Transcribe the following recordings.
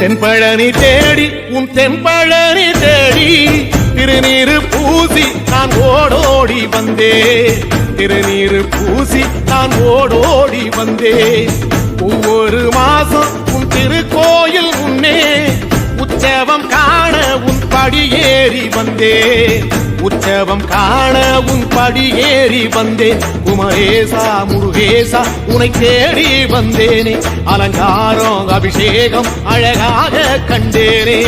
தென்பழனி தேடி உன் தென்பழனி தேடி திருநீரு பூசி நான் ஓடோடி வந்தே திருநீரு பூசி நான் ஓடோடி வந்தே ஒவ்வொரு மாசம் உன் திருக்கோயில் முன்னே உற்சவம் காண உன் படியேறி வந்தே உற்சவம் காண உன் படியேறி வந்தேன் குமரேசா முருகேசா உனை தேடி வந்தேனே அலங்காரம் அபிஷேகம் அழகாக கண்டேனே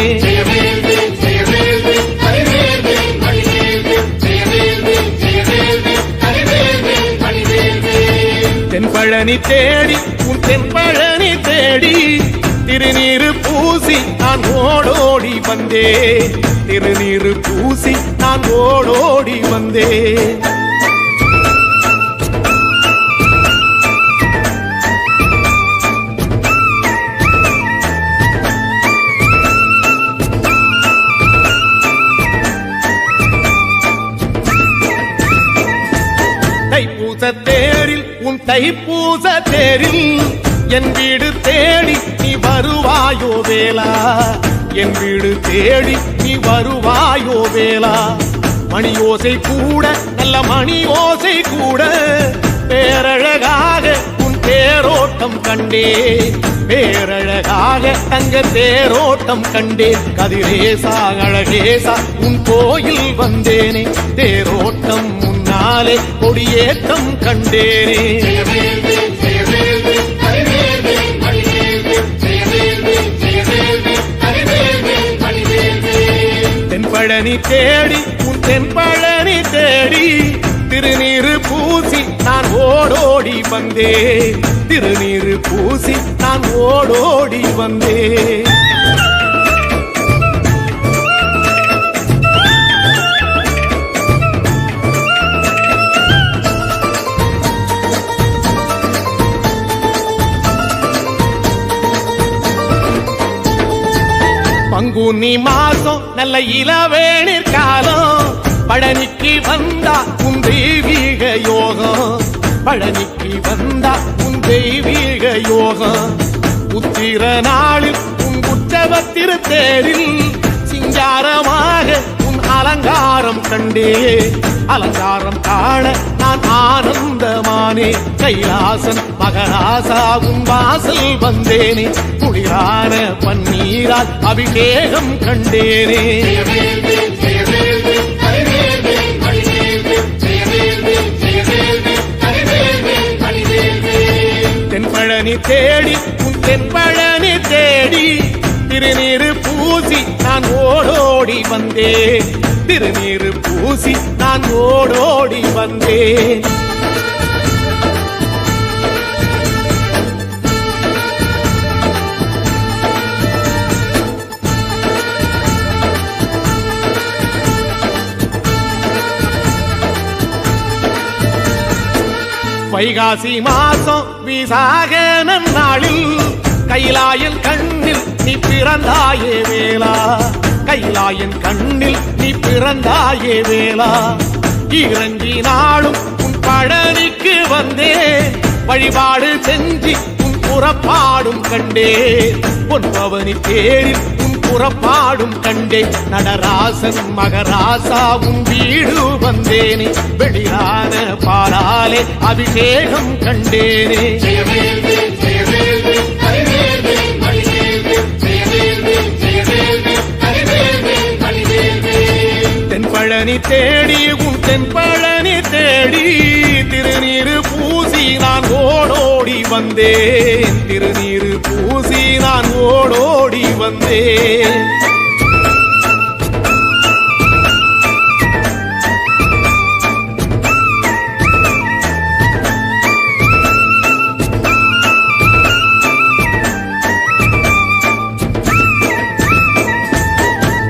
தென்பழனி தேடி உன் தென்பழனி தேடி திருநீரு பூசி நான் ஓடோடி வந்தே திருநீரு பூசி நான் ஓடோடி வந்தே தைப்பூச தேரில் உன் தைப்பூச தேரில் என் வீடு தேடி நீ வருவாயோ வேளா என் வீடு தேடி நீ வருவாயோ வேளா மணியோசை கூட நல்ல மணியோசை கூட பேரழகாக உன் தேரோட்டம் கண்டே பேரழகாக தங்க தேரோட்டம் கண்டே கதிரேசா அழகேசா உன் கோயில் வந்தேனே தேரோட்டம் முன்னாலே கொடியேற்றம் கண்டேனே தென்பழனி தேடி உன் தென்பழனி தேடி திருநீரு பூசி நான் ஓடோடி வந்தே திருநீரு பூசி நான் ஓடோடி வந்தே பங்குனி மாசம் நல்ல இளவேணிற் காலம் பழனிக்கு வந்தா உன் தெய்வீக யோகம் பழனிக்கு வந்தா உன் தெய்வீக யோகம் உத்திர நாளில் உன் உற்சவ திருத்தேரில் சிங்காரமாக உன் அலங்காரம் கண்டே அலங்காரம் காண நான் ஆனந்தமானே கைலாசன் மகராசா உன் வாசல் வந்தேனே குளிரான பன்னீரால் அபிஷேகம் கண்டேனே தென்பழனி தேடி உன் தென்பழனி தேடி திருநீரு பூசி நான் ஓடோடி வந்தே திருநீரு பூசி நான் ஓடோடி வந்தே வைகாசி மாசம் விசாக நாளில் கைலாயன் கண்ணில் நீ பிறந்தாயே வேளா கைலாயன் கண்ணில் நீ பிறந்தாயே வேளா இறங்கி நாளும் உன் பழனிக்கு வந்தே வழிபாடு செஞ்சு உன் புறப்பாடும் கண்டே பொன்பவனி தேரில் உன் புறப்பாடும் கண்டே நடராசன் மகராசா உன் வீடு வந்தேனே வெளியான பாலாலே அபிஷேகம் கண்டேனே தென்பழனி தேடி உன் தென்பழனி தேடி திருநீரு பூசி நான் ஓடோடி வந்தேன் திருநீரு பூசி நான் ஓடோடி வந்தேன்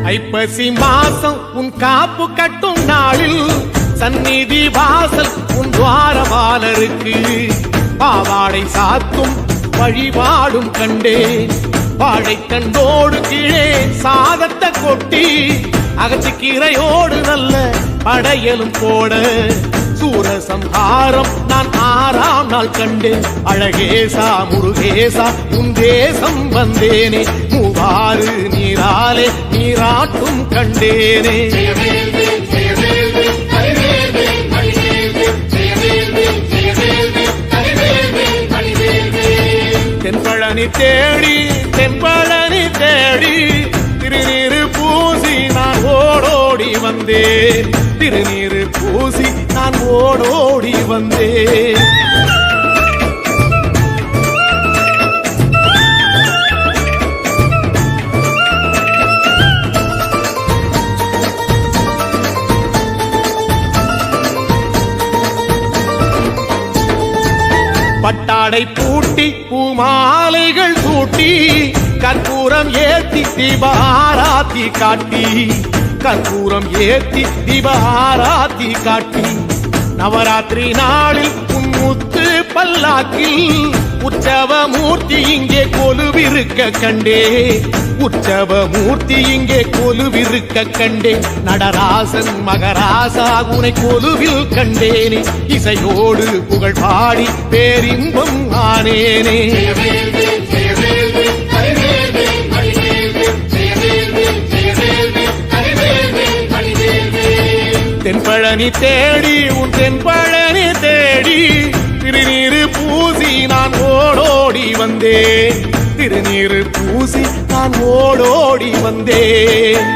ஐப்பசி மாசம் உன் காப்பு கட்டும் நாளில் சந்நிதி வாசல் உன் துவாரபாலருக்கு பாவாடை சாத்தும் வழிபாடும் கண்டேன் வாழைத்தண்டோடு கீழே சாதத்தை கொட்டி அகச்சிக்கீரையோடு நல்ல படையலும் போட சூரசம்ஹாரம் நான் 6ஆம் நாள் கண்டேன். அழகேசா முருகேசா உன் தேசம் வந்தேனே, மூவாறு நீராலே நீராட்டும் கண்டேனே. தென்பழனி தேடி தென்பழனி தேடி திருநீரு பூசி நான் ஓடோடி வந்தேன். திருநீரு பூசி நான் ஓடோடி வந்தேன். பட்டாடை பூட்டி பூமாலைகள் சூட்டி கற்பூரம் ஏத்தி தீபாராத்தி காட்டி, கற்பூரம் ஏத்தி தீபாராத்தி காட்டி, நவராத்திரி நாளில் முத்து பல்லாக்கில் உற்சவ மூர்த்தி இங்கே கொலுவிருக்க கண்டே. உற்சவ மூர்த்தி இங்கே கொலுவிருக்க கண்டே. நடராசன் மகராசா உனை கொலுவில் கண்டேனே. இசையோடு புகழ் பாடி பேரின்பம் ஆனேனே. தென்பழனி தேடி உன் தென்பழனி தேடி திருநீரு பூசி நான் ஓடோடி வந்தேன். திருநீரு பூசி நான் ஓடோடி வந்தேன்.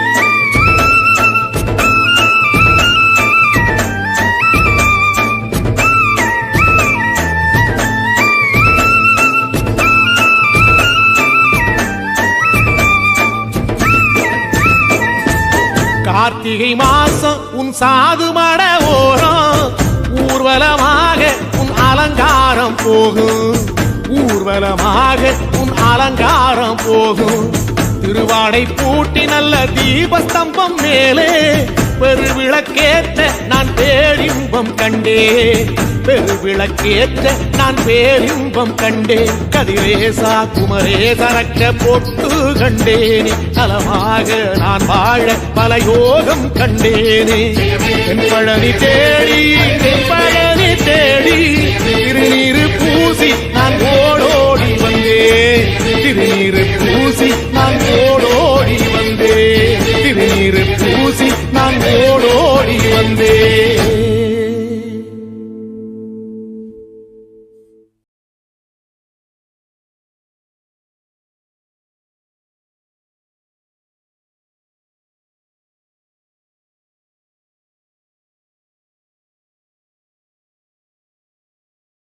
கார்த்திகை மாசம் உன் சாது மட ஓரம் ஊர்வலமாக உன் அலங்காரம் போகும். ஊர்வலமாக உன் அலங்காரம் போகும். திருவாடை பூட்டி நல்ல தீபஸ்தம்பம் மேலே பெருவிளக்கேற்ற நான் பேரின்பம் கண்டே. பெருவிளக்கேற்ற நான் பேரின்பம் கண்டே. கதிரேசா குமரேசரக்க பொட்டு கண்டேனே. நலமாக நான் வாழ பல யோகம் கண்டேனே. தென்பழனி தேடி தென்பழனி தேடி